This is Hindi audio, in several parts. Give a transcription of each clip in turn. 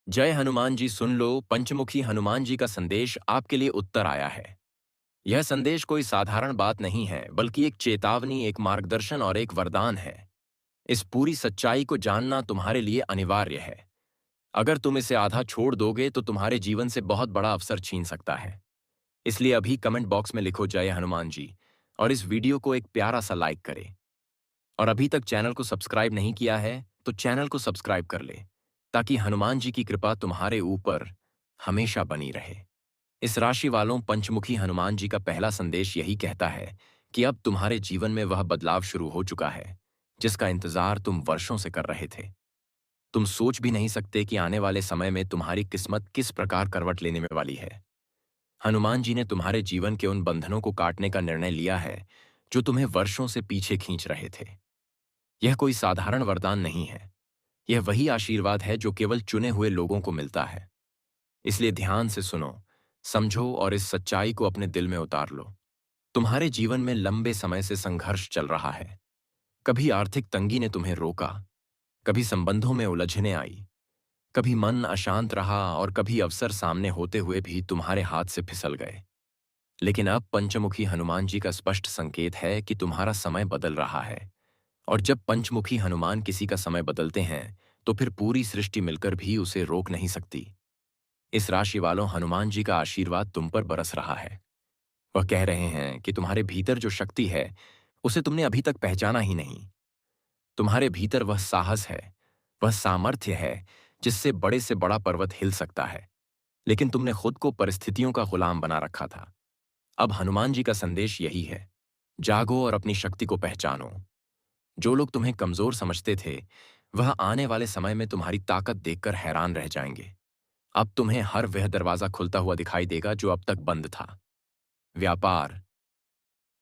जय हनुमान जी, सुन लो। पंचमुखी हनुमान जी का संदेश आपके लिए उत्तर आया है। यह संदेश कोई साधारण बात नहीं है, बल्कि एक चेतावनी, एक मार्गदर्शन और एक वरदान है। इस पूरी सच्चाई को जानना तुम्हारे लिए अनिवार्य है। अगर तुम इसे आधा छोड़ दोगे तो तुम्हारे जीवन से बहुत बड़ा अवसर छीन सकता है। इसलिए अभी कमेंट बॉक्स में लिखो जय हनुमान जी और इस वीडियो को एक प्यारा सा लाइक करें। और अभी तक चैनल को सब्सक्राइब नहीं किया है तो चैनल को सब्सक्राइब कर ले, ताकि हनुमान जी की कृपा तुम्हारे ऊपर हमेशा बनी रहे। इस राशि वालों, पंचमुखी हनुमान जी का पहला संदेश यही कहता है कि अब तुम्हारे जीवन में वह बदलाव शुरू हो चुका है जिसका इंतजार तुम वर्षों से कर रहे थे। तुम सोच भी नहीं सकते कि आने वाले समय में तुम्हारी किस्मत किस प्रकार करवट लेने में वाली है। हनुमान जी ने तुम्हारे जीवन के उन बंधनों को काटने का निर्णय लिया है जो तुम्हें वर्षों से पीछे खींच रहे थे। यह कोई साधारण वरदान नहीं है। यह वही आशीर्वाद है जो केवल चुने हुए लोगों को मिलता है। इसलिए ध्यान से सुनो, समझो और इस सच्चाई को अपने दिल में उतार लो। तुम्हारे जीवन में लंबे समय से संघर्ष चल रहा है। कभी आर्थिक तंगी ने तुम्हें रोका, कभी संबंधों में उलझने आई, कभी मन अशांत रहा और कभी अवसर सामने होते हुए भी तुम्हारे हाथ से फिसल गए। लेकिन अब पंचमुखी हनुमान जी का स्पष्ट संकेत है कि तुम्हारा समय बदल रहा है। और जब पंचमुखी हनुमान किसी का समय बदलते हैं तो फिर पूरी सृष्टि मिलकर भी उसे रोक नहीं सकती। इस राशि वालों, हनुमान जी का आशीर्वाद तुम पर बरस रहा है। वह कह रहे हैं कि तुम्हारे भीतर जो शक्ति है उसे तुमने अभी तक पहचाना ही नहीं। तुम्हारे भीतर वह साहस है, वह सामर्थ्य है जिससे बड़े से बड़ा पर्वत हिल सकता है। लेकिन तुमने खुद को परिस्थितियों का गुलाम बना रखा था। अब हनुमान जी का संदेश यही है, जागो और अपनी शक्ति को पहचानो। जो लोग तुम्हें कमजोर समझते थे वह आने वाले समय में तुम्हारी ताकत देखकर हैरान रह जाएंगे। अब तुम्हें हर वह दरवाजा खुलता हुआ दिखाई देगा जो अब तक बंद था। व्यापार,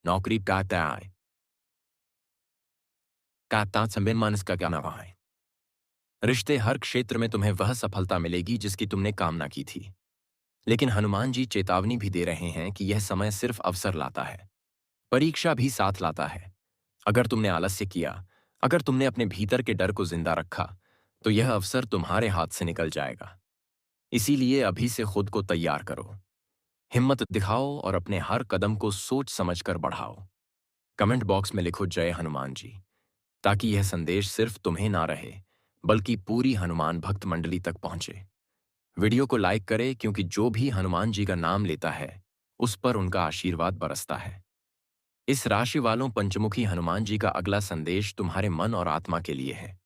नौकरी का त्याग का तात्सम्य मानस का क्या नाम है। रिश्ते, हर क्षेत्र में तुम्हें वह सफलता मिलेगी जिसकी तुमने कामना की थी। लेकिन हनुमान जी चेतावनी भी दे रहे हैं कि यह समय सिर्फ अवसर लाता है, परीक्षा भी साथ लाता है। अगर तुमने आलस्य किया, अगर तुमने अपने भीतर के डर को जिंदा रखा, तो यह अवसर तुम्हारे हाथ से निकल जाएगा। इसीलिए अभी से खुद को तैयार करो, हिम्मत दिखाओ और अपने हर कदम को सोच समझकर बढ़ाओ। कमेंट बॉक्स में लिखो जय हनुमान जी, ताकि यह संदेश सिर्फ तुम्हें ना रहे, बल्कि पूरी हनुमान भक्त मंडली तक पहुंचे। वीडियो को लाइक करें, क्योंकि जो भी हनुमान जी का नाम लेता है उस पर उनका आशीर्वाद बरसता है। इस राशि वालों, पंचमुखी हनुमान जी का अगला संदेश तुम्हारे मन और आत्मा के लिए है।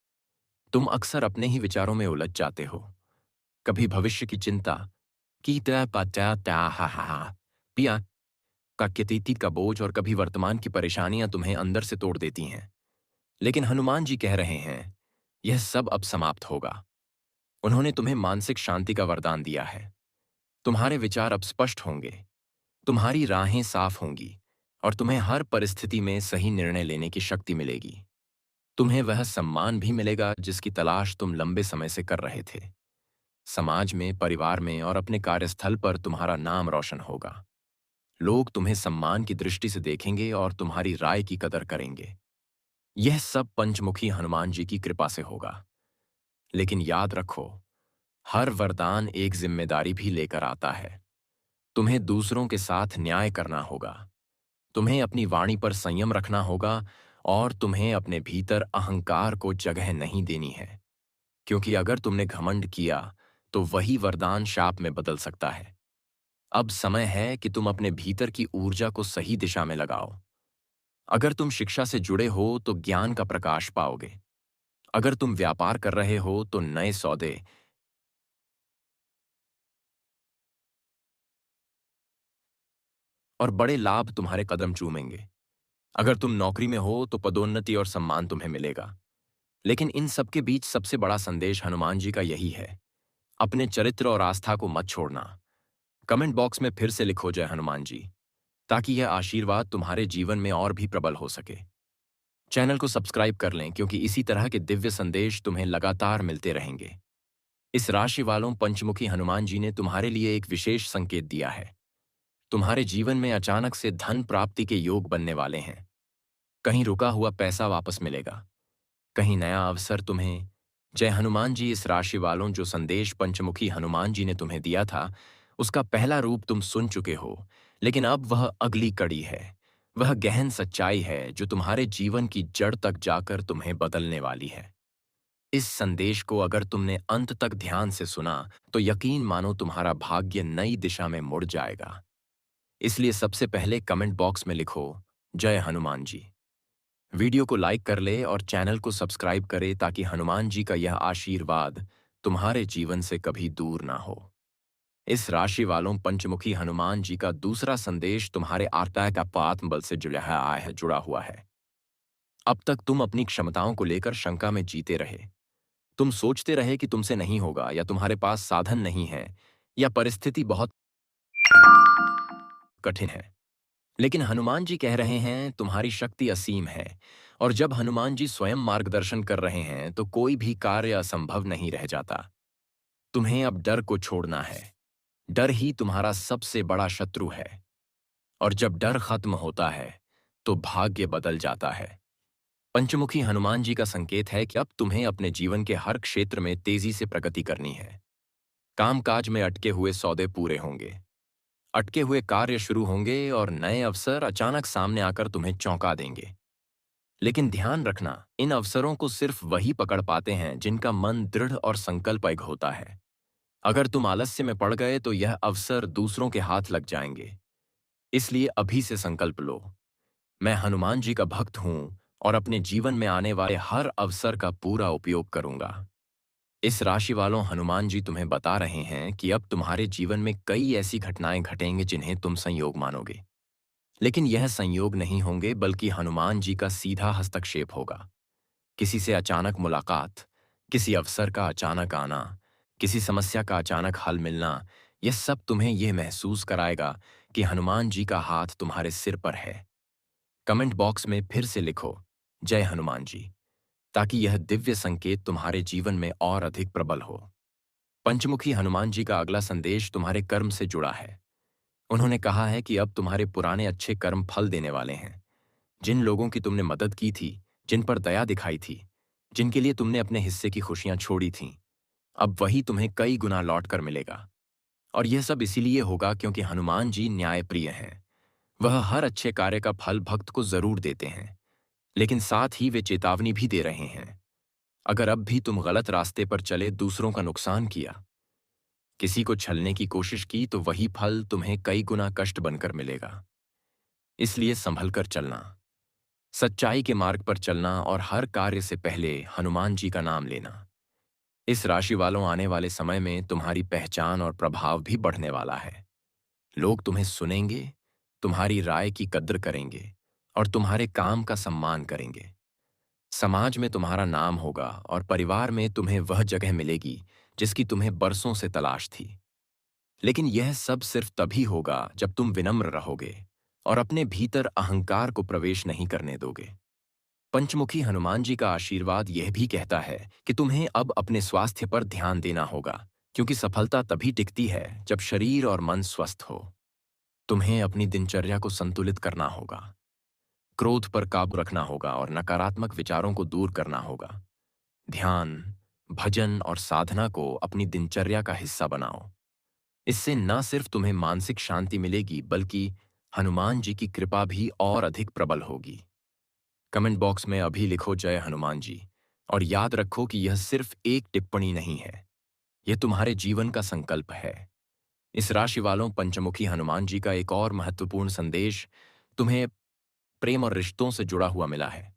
तुम अक्सर अपने ही विचारों में उलझ जाते हो। कभी भविष्य की चिंता की पिया का कितीती का बोझ और कभी वर्तमान की परेशानियां तुम्हें अंदर से तोड़ देती हैं। लेकिन हनुमान जी कह रहे हैं, यह सब अब समाप्त होगा। उन्होंने तुम्हें मानसिक शांति का वरदान दिया है। तुम्हारे विचार अब स्पष्ट होंगे, तुम्हारी राहें साफ होंगी और तुम्हें हर परिस्थिति में सही निर्णय लेने की शक्ति मिलेगी। तुम्हें वह सम्मान भी मिलेगा जिसकी तलाश तुम लंबे समय से कर रहे थे। समाज में, परिवार में और अपने कार्यस्थल पर तुम्हारा नाम रोशन होगा। लोग तुम्हें सम्मान की दृष्टि से देखेंगे और तुम्हारी राय की कदर करेंगे। यह सब पंचमुखी हनुमान जी की कृपा से होगा। लेकिन याद रखो, हर वरदान एक जिम्मेदारी भी लेकर आता है। तुम्हें दूसरों के साथ न्याय करना होगा, तुम्हें अपनी वाणी पर संयम रखना होगा और तुम्हें अपने भीतर अहंकार को जगह नहीं देनी है। क्योंकि अगर तुमने घमंड किया तो वही वरदान शाप में बदल सकता है। अब समय है कि तुम अपने भीतर की ऊर्जा को सही दिशा में लगाओ। अगर तुम शिक्षा से जुड़े हो तो ज्ञान का प्रकाश पाओगे। अगर तुम व्यापार कर रहे हो तो नए सौदे और बड़े लाभ तुम्हारे कदम चूमेंगे। अगर तुम नौकरी में हो तो पदोन्नति और सम्मान तुम्हें मिलेगा। लेकिन इन सबके बीच सबसे बड़ा संदेश हनुमान जी का यही है, अपने चरित्र और आस्था को मत छोड़ना। कमेंट बॉक्स में फिर से लिखो जय हनुमान जी, ताकि यह आशीर्वाद तुम्हारे जीवन में और भी प्रबल हो सके। चैनल को सब्सक्राइब कर लें, क्योंकि इसी तरह के दिव्य संदेश तुम्हें लगातार मिलते रहेंगे। इस राशि वालों, पंचमुखी हनुमान जी ने तुम्हारे लिए एक विशेष संकेत दिया है। तुम्हारे जीवन में अचानक से धन प्राप्ति के योग बनने वाले हैं। कहीं रुका हुआ पैसा वापस मिलेगा, कहीं नया अवसर तुम्हें जय हनुमान जी। इस राशि वालों, जो संदेश पंचमुखी हनुमान जी ने तुम्हें दिया था, उसका पहला रूप तुम सुन चुके हो। लेकिन अब वह अगली कड़ी है। वह गहन सच्चाई है जो तुम्हारे जीवन की जड़ तक जाकर तुम्हें बदलने वाली है। इस संदेश को अगर तुमने अंत तक ध्यान से सुना तो यकीन मानो तुम्हारा भाग्य नई दिशा में मुड़ जाएगा। इसलिए सबसे पहले कमेंट बॉक्स में लिखो, जय हनुमान जी। वीडियो को लाइक कर ले और चैनल को सब्सक्राइब करे ताकि हनुमान जी का यह आशीर्वाद तुम्हारे जीवन से कभी दूर ना हो। इस राशि वालों, पंचमुखी हनुमान जी का दूसरा संदेश तुम्हारे आत्मा का आत्मबल से जुड़ा हुआ है। अब तक तुम अपनी क्षमताओं को लेकर शंका में जीते रहे। तुम सोचते रहे कि तुमसे नहीं होगा, या तुम्हारे पास साधन नहीं है, या परिस्थिति बहुत कठिन है। लेकिन हनुमान जी कह रहे हैं तुम्हारी शक्ति असीम है, और जब हनुमान जी स्वयं मार्गदर्शन कर रहे हैं तो कोई भी कार्य असंभव नहीं रह जाता। तुम्हें अब डर को छोड़ना है। डर ही तुम्हारा सबसे बड़ा शत्रु है, और जब डर खत्म होता है तो भाग्य बदल जाता है। पंचमुखी हनुमान जी का संकेत है कि अब तुम्हें अपने जीवन के हर क्षेत्र में तेजी से प्रगति करनी है। कामकाज में अटके हुए सौदे पूरे होंगे, अटके हुए कार्य शुरू होंगे, और नए अवसर अचानक सामने आकर तुम्हें चौंका देंगे। लेकिन ध्यान रखना, इन अवसरों को सिर्फ वही पकड़ पाते हैं जिनका मन दृढ़ और संकल्पित होता है। अगर तुम आलस्य में पड़ गए तो यह अवसर दूसरों के हाथ लग जाएंगे। इसलिए अभी से संकल्प लो, मैं हनुमान जी का भक्त हूं और अपने जीवन में आने वाले हर अवसर का पूरा उपयोग करूंगा। इस राशि वालों, हनुमान जी तुम्हें बता रहे हैं कि अब तुम्हारे जीवन में कई ऐसी घटनाएं घटेंगी जिन्हें तुम संयोग मानोगे। लेकिन यह संयोग नहीं होंगे, बल्कि हनुमान जी का सीधा हस्तक्षेप होगा। किसी से अचानक मुलाकात, किसी अवसर का अचानक आना, किसी समस्या का अचानक हल मिलना, यह सब तुम्हें यह महसूस कराएगा कि हनुमान जी का हाथ तुम्हारे सिर पर है। कमेंट बॉक्स में फिर से लिखो, जय हनुमान जी, ताकि यह दिव्य संकेत तुम्हारे जीवन में और अधिक प्रबल हो। पंचमुखी हनुमान जी का अगला संदेश तुम्हारे कर्म से जुड़ा है। उन्होंने कहा है कि अब तुम्हारे पुराने अच्छे कर्म फल देने वाले हैं। जिन लोगों की तुमने मदद की थी, जिन पर दया दिखाई थी, जिनके लिए तुमने अपने हिस्से की खुशियां छोड़ी थीं, अब वही तुम्हें कई गुना लौट कर मिलेगा। और यह सब इसीलिए होगा क्योंकि हनुमान जी न्यायप्रिय हैं। वह हर अच्छे कार्य का फल भक्त को जरूर देते हैं, लेकिन साथ ही वे चेतावनी भी दे रहे हैं। अगर अब भी तुम गलत रास्ते पर चले, दूसरों का नुकसान किया, किसी को छलने की कोशिश की, तो वही फल तुम्हें कई गुना कष्ट बनकर मिलेगा। इसलिए संभल कर चलना, सच्चाई के मार्ग पर चलना, और हर कार्य से पहले हनुमान जी का नाम लेना। इस राशि वालों, आने वाले समय में तुम्हारी पहचान और प्रभाव भी बढ़ने वाला है। लोग तुम्हें सुनेंगे, तुम्हारी राय की कद्र करेंगे, और तुम्हारे काम का सम्मान करेंगे। समाज में तुम्हारा नाम होगा, और परिवार में तुम्हें वह जगह मिलेगी जिसकी तुम्हें बरसों से तलाश थी। लेकिन यह सब सिर्फ तभी होगा जब तुम विनम्र रहोगे और अपने भीतर अहंकार को प्रवेश नहीं करने दोगे। पंचमुखी हनुमान जी का आशीर्वाद यह भी कहता है कि तुम्हें अब अपने स्वास्थ्य पर ध्यान देना होगा, क्योंकि सफलता तभी टिकती है जब शरीर और मन स्वस्थ हो। तुम्हें अपनी दिनचर्या को संतुलित करना होगा, क्रोध पर काबू रखना होगा, और नकारात्मक विचारों को दूर करना होगा। ध्यान, भजन और साधना को अपनी दिनचर्या का हिस्सा बनाओ। इससे न सिर्फ तुम्हें मानसिक शांति मिलेगी, बल्कि हनुमान जी की कृपा भी और अधिक प्रबल होगी। कमेंट बॉक्स में अभी लिखो, जय हनुमान जी, और याद रखो कि यह सिर्फ एक टिप्पणी नहीं है, यह तुम्हारे जीवन का संकल्प है। इस राशि वालों, पंचमुखी हनुमान जी का एक और महत्वपूर्ण संदेश तुम्हें प्रेम और रिश्तों से जुड़ा हुआ मिला है।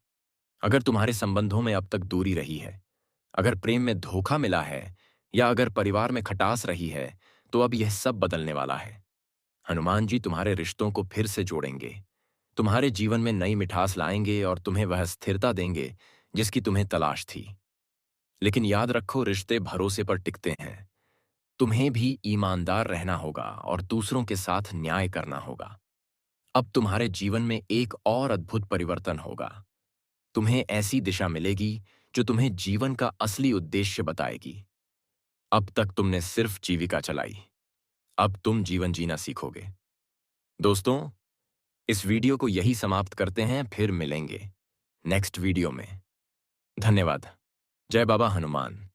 अगर तुम्हारे संबंधों में अब तक दूरी रही है, अगर प्रेम में धोखा मिला है, या अगर परिवार में खटास रही है, तो अब यह सब बदलने वाला है। हनुमान जी तुम्हारे रिश्तों को फिर से जोड़ेंगे, तुम्हारे जीवन में नई मिठास लाएंगे, और तुम्हें वह स्थिरता देंगे जिसकी तुम्हें तलाश थी। लेकिन याद रखो, रिश्ते भरोसे पर टिकते हैं। तुम्हें भी ईमानदार रहना होगा और दूसरों के साथ न्याय करना होगा। अब तुम्हारे जीवन में एक और अद्भुत परिवर्तन होगा। तुम्हें ऐसी दिशा मिलेगी जो तुम्हें जीवन का असली उद्देश्य बताएगी। अब तक तुमने सिर्फ जीविका चलाई, अब तुम जीवन जीना सीखोगे। दोस्तों, इस वीडियो को यही समाप्त करते हैं, फिर मिलेंगे नेक्स्ट वीडियो में। धन्यवाद। जय बाबा हनुमान।